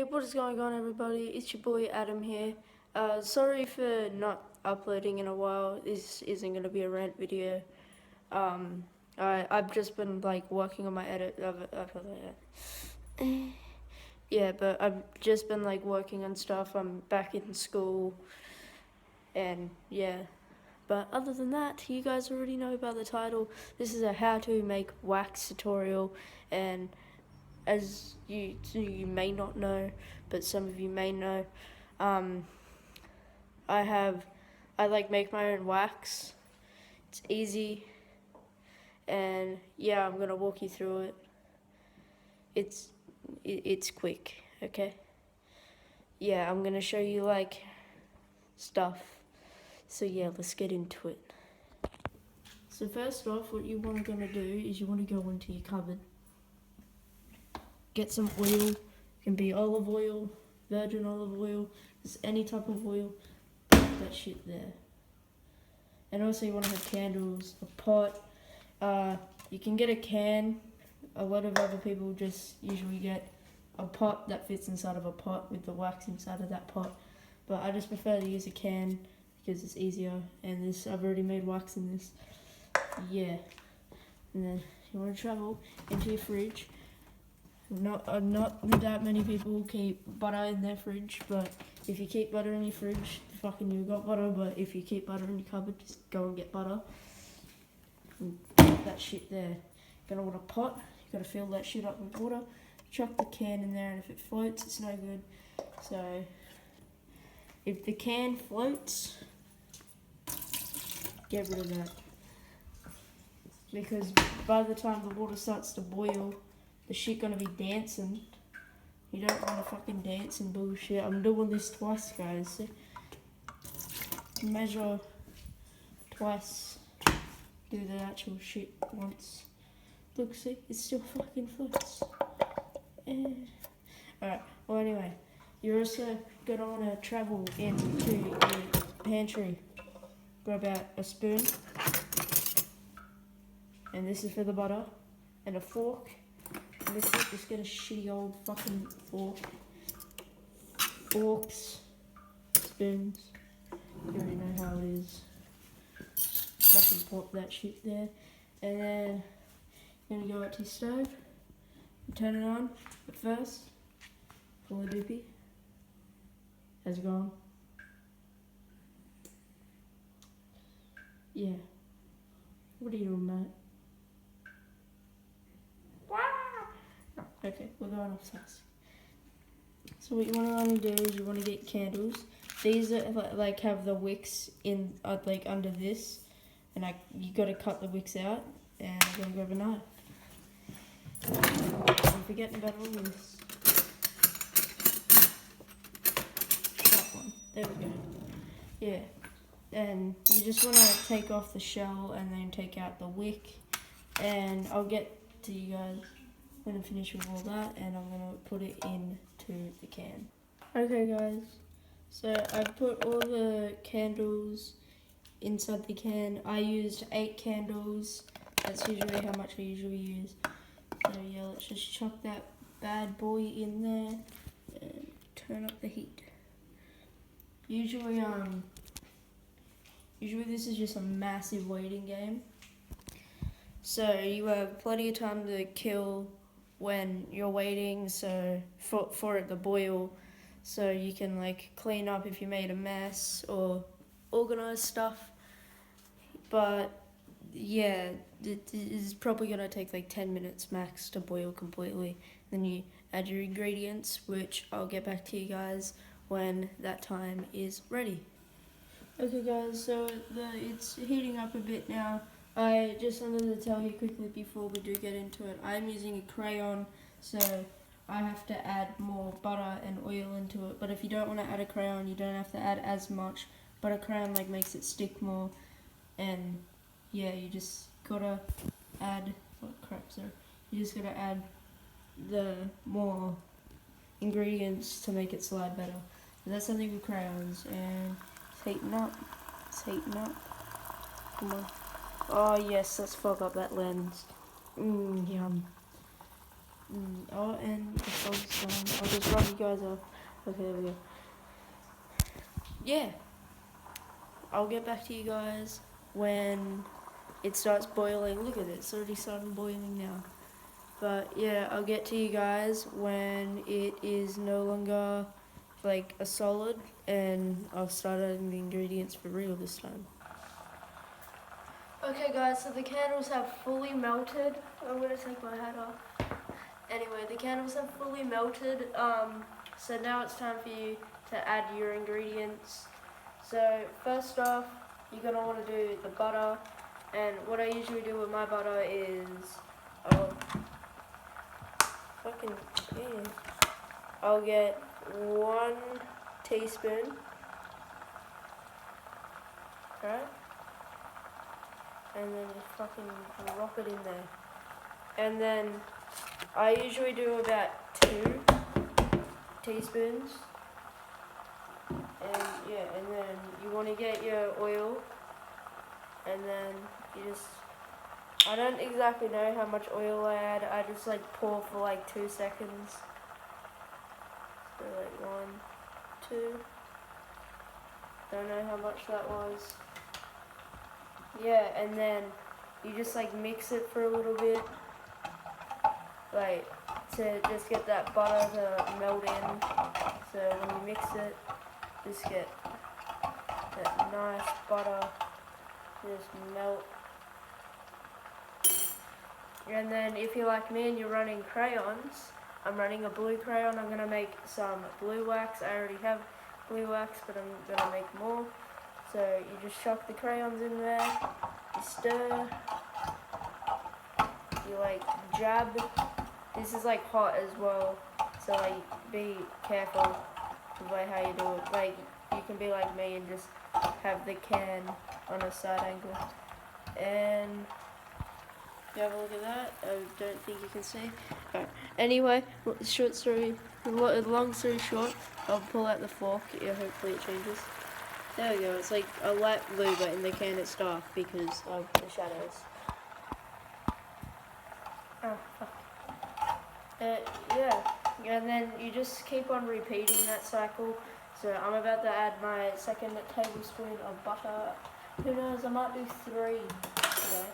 Hey, what is going on, everybody? It's your boy Adam here. Sorry for not uploading in a while. This isn't gonna be a rant video. I've just been like working on my edit. Yeah, but I've just been like working on stuff. I'm back in school, and yeah. But other than that, you guys already know about the title. This is a how to make wax tutorial, and as you may not know, but some of you may know, I like make my own wax. It's easy, and yeah, I'm gonna walk you through it. It's quick, okay? Yeah, I'm gonna show you like stuff. So yeah, let's get into it. So first off, what you want to do is you want to go into your cupboard. Get some oil. It can be olive oil, virgin olive oil, just any type of oil. Put that shit there. And also you want to have candles, a pot. You can get a can. A lot of other people just usually get a pot that fits inside of a pot with the wax inside of that pot. But I just prefer to use a can because it's easier. And this, I've already made wax in this. Yeah. And then you want to travel into your fridge. Not that many people keep butter in their fridge, but if you keep butter in your fridge, fucking you got butter. But if you keep butter in your cupboard, just go and get butter. And put that shit there. You're gonna want a pot. You gotta fill that shit up with water. Chuck the can in there, and if it floats, it's no good. So if the can floats, get rid of that, because by the time the water starts to boil, the shit gonna be dancing. You don't want to fucking dancing bullshit. I'm doing this twice, guys. See? Measure twice. Do the actual shit once. Look, see? It still fucking floats. Alright, well anyway. You're also gonna want to travel into your pantry. Grab out a spoon. And this is for the butter. And a fork. Just get a shitty old fucking fork. Forks. Spoons. You already know how it is. Fucking pop that shit there. And then you're gonna go out to your stove. And turn it on. But first, pull the doopy. How's it going? Yeah. What are you doing, mate? Okay, we're going off task. So what you want to do is you want to get candles. These are like have the wicks in like under this, and you got to cut the wicks out. And I'm gonna grab a knife. I'm forgetting about all this. That one. There we go. Yeah. And you just want to take off the shell and then take out the wick. And I'll get to you guys when I'm finished with all that, and I'm going to put it into the can. Okay guys, so I've put all the candles inside the can. I used 8 candles. That's usually how much I usually use. So yeah, let's just chuck that bad boy in there and turn up the heat. Usually this is just a massive waiting game. So you have plenty of time to kill when you're waiting, so for it to boil, so you can like clean up if you made a mess or organize stuff. But yeah, it is probably gonna take like 10 minutes max to boil completely. Then you add your ingredients, which I'll get back to you guys when that time is ready. Okay guys, so it's heating up a bit now. I just wanted to tell you quickly before we do get into it, I'm using a crayon, so I have to add more butter and oil into it. But if you don't want to add a crayon, you don't have to add as much. But a crayon like makes it stick more, and yeah, you just gotta add, you just gotta add the more ingredients to make it slide better. So that's something with crayons, and it's heating up. It's heating up. Come on. Oh yes, let's fog up that lens. Yum. Oh, and the fog's gone. I'll do just run you guys off. Okay, there we go. Yeah. I'll get back to you guys when it starts boiling. Look at it, it's already starting boiling now. But yeah, I'll get to you guys when it is no longer like a solid, and I'll start adding the ingredients for real this time. Okay guys, so the candles have fully melted. I'm gonna take my hat off. Anyway, the candles have fully melted. So now it's time for you to add your ingredients. So first off, you're gonna want to do the butter, and what I usually do with my butter is, I'll get 1 teaspoon, right? And then just fucking drop it in there. And then I usually do about 2 teaspoons. And yeah, and then you want to get your oil, and then you just, I don't exactly know how much oil I add, I just like pour for like 2 seconds. So like 1, 2, don't know how much that was. Yeah, and then you just like mix it for a little bit, like to just get that butter to melt in. So when you mix it, just get that nice butter just melt. And then if you're like me and you're running crayons, I'm running a blue crayon. I'm gonna make some blue wax. I already have blue wax, but I'm gonna make more. So you just chuck the crayons in there, you stir, you like jab. This is like hot as well, so like be careful with like how you do it. Like you can be like me and just have the can on a side angle. And you have a look at that. I don't think you can see. Right. Anyway, long story short, I'll pull out the fork. Yeah, hopefully it changes. There we go. It's like a light blue, but in the can it's dark because of the shadows. Oh, fuck. Yeah, and then you just keep on repeating that cycle. So I'm about to add my 2nd tablespoon of butter. Who knows, I might do 3 today.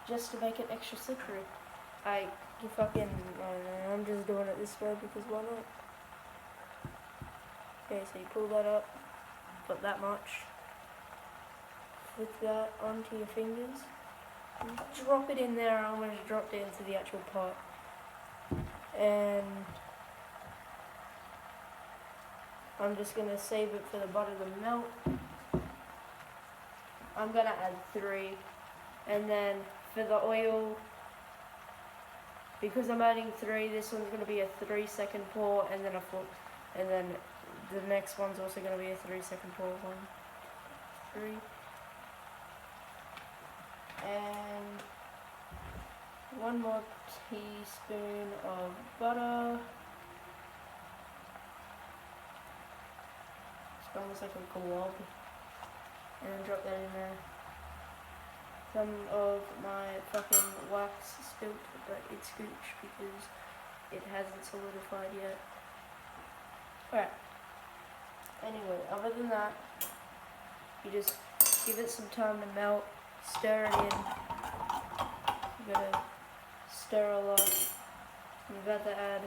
Just to make it extra slippery. I'm just doing it this way because why not? Okay, so you pull that up, put that much, flick that onto your fingers, and drop it in there. I almost dropped it into the actual pot. And I'm just going to save it for the butter to melt. I'm going to add 3. And then for the oil, because I'm adding 3, this one's going to be a 3-second pour, and then a full, and then the next one's also going to be a 3-second pour. 1, 3, and 1 more teaspoon of butter. It's almost like a glob, and then drop that in there. Some of my fucking wax spilt, but it's gooch because it hasn't solidified yet. Alright. Anyway, other than that, you just give it some time to melt, stir it in. You gotta stir a lot. I'm about to add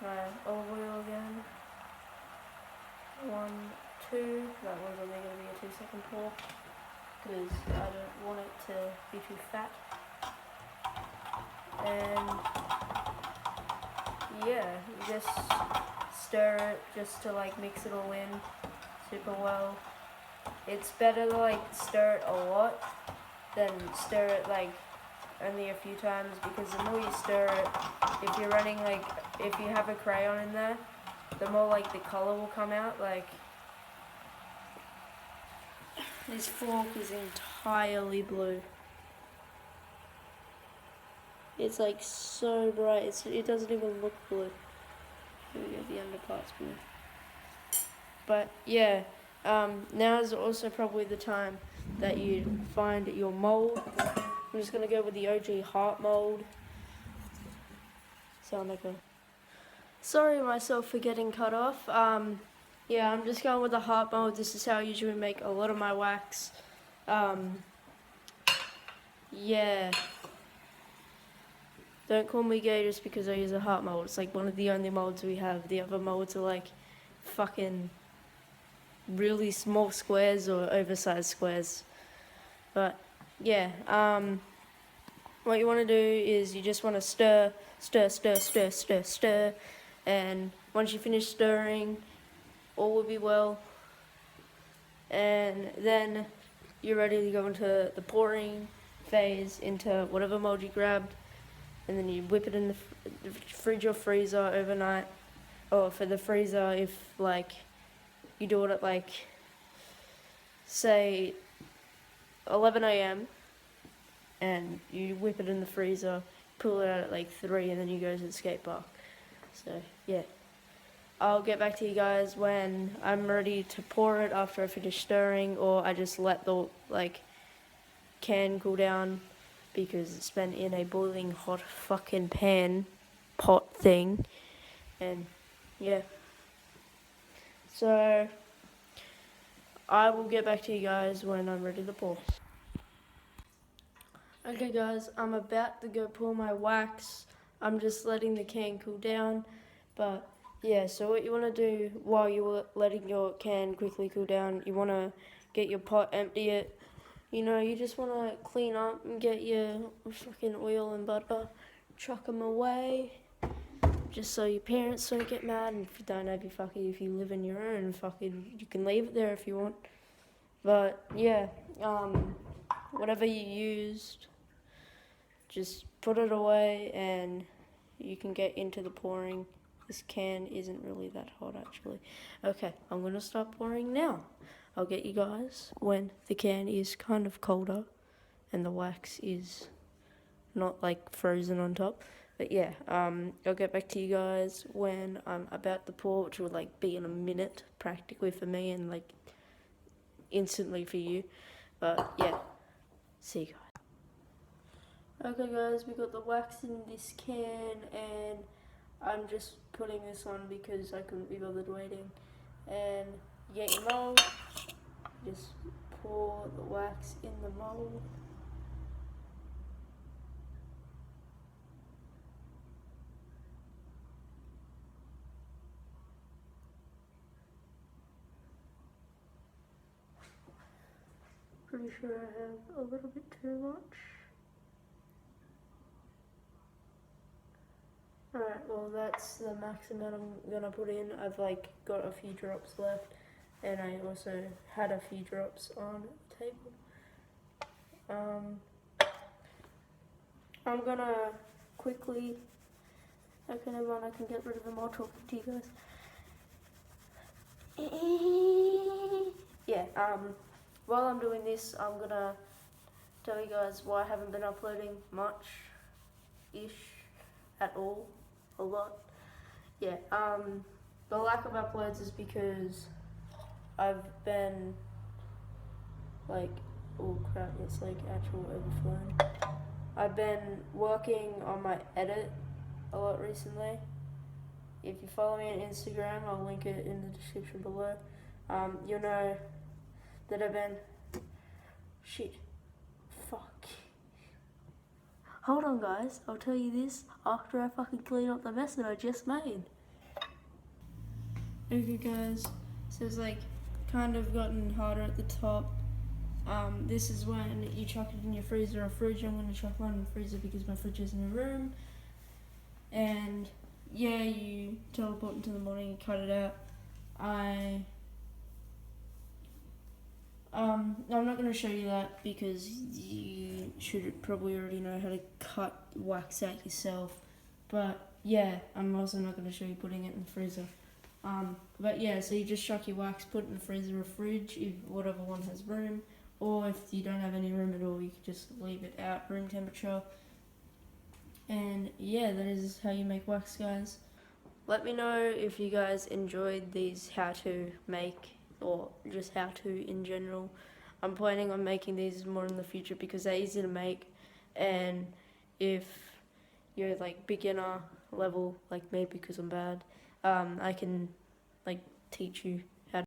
my olive oil again. 1, 2. That one's only gonna be a 2-second pour, because I don't want it to be too fat. And yeah, you just stir it just to like mix it all in super well. It's better to like stir it a lot than stir it like only a few times, because the more you stir it, if you're running like, if you have a crayon in there, the more like the color will come out. Like this fork is entirely blue. It's like so bright, it doesn't even look blue. Here we go, the underpart's blue. But yeah, now is also probably the time that you find your mold. I'm just gonna go with the OG heart mold. sound like a... Sorry myself for getting cut off. Yeah, I'm just going with the heart mode. This is how I usually make a lot of my wax. Yeah. Don't call me gay just because I use a heart mold. It's like one of the only molds we have. The other molds are like fucking really small squares or oversized squares. But yeah, what you want to do is you just want to stir, and once you finish stirring, all will be well, and then you're ready to go into the pouring phase into whatever mold you grabbed, and then you whip it in the fridge or freezer overnight, or for the freezer if like you do it at like say 11 a.m. and you whip it in the freezer, pull it out at like 3, and then you go to the skate park. So yeah, I'll get back to you guys when I'm ready to pour it after I finish stirring, or I just let the like can cool down because it's been in a boiling hot fucking pan pot thing. And yeah, so I will get back to you guys when I'm ready to pour. Okay guys, I'm about to go pour my wax. I'm just letting the can cool down. But yeah, so what you want to do while you're letting your can quickly cool down, you want to get your pot, empty it. You know, you just want to clean up and get your fucking oil and butter, chuck them away, just so your parents don't get mad. And if you don't have your fucking, if you live in your own fucking, you can leave it there if you want. But yeah, whatever you used, just put it away and you can get into the pouring. This can isn't really that hot actually. Okay, I'm gonna start pouring now. I'll get you guys when the can is kind of colder and the wax is not like frozen on top. But yeah, I'll get back to you guys when I'm about to pour, which will like be in a minute practically for me and like instantly for you. But yeah, see you guys. Okay guys, we got the wax in this can and I'm just putting this on because I couldn't be bothered waiting. And you get your mold, just pour the wax in the mold. Pretty sure I have a little bit too much. Alright, well that's the max amount I'm gonna put in. I've like got a few drops left and I also had a few drops on the table. I'm gonna quickly, okay never mind, I can get rid of them while talking to you guys. Yeah, while I'm doing this, I'm gonna tell you guys why I haven't been uploading much-ish at all, a lot. Yeah, the lack of uploads is because I've been like, oh crap, it's like actual overflowing. I've been working on my edit a lot recently. If you follow me on Instagram, I'll link it in the description below. You'll know that I've been, shit, fuck. Hold on guys, I'll tell you this after I fucking clean up the mess that I just made. Okay guys, so it's like kind of gotten harder at the top. This is when you chuck it in your freezer or fridge. I'm going to chuck mine in the freezer because my fridge is in a room. And yeah, you teleport into the morning and cut it out. I'm not going to show you that because you should probably already know how to cut wax out yourself. But yeah, I'm also not going to show you putting it in the freezer. But yeah, so you just chuck your wax, put it in the freezer or fridge, if whatever one has room. Or if you don't have any room at all, you can just leave it at room temperature. And yeah, that is how you make wax, guys. Let me know if you guys enjoyed these how to make, or just how to in general. I'm planning on making these more in the future because they're easy to make. And if you're like beginner level like me because I'm bad, I can like teach you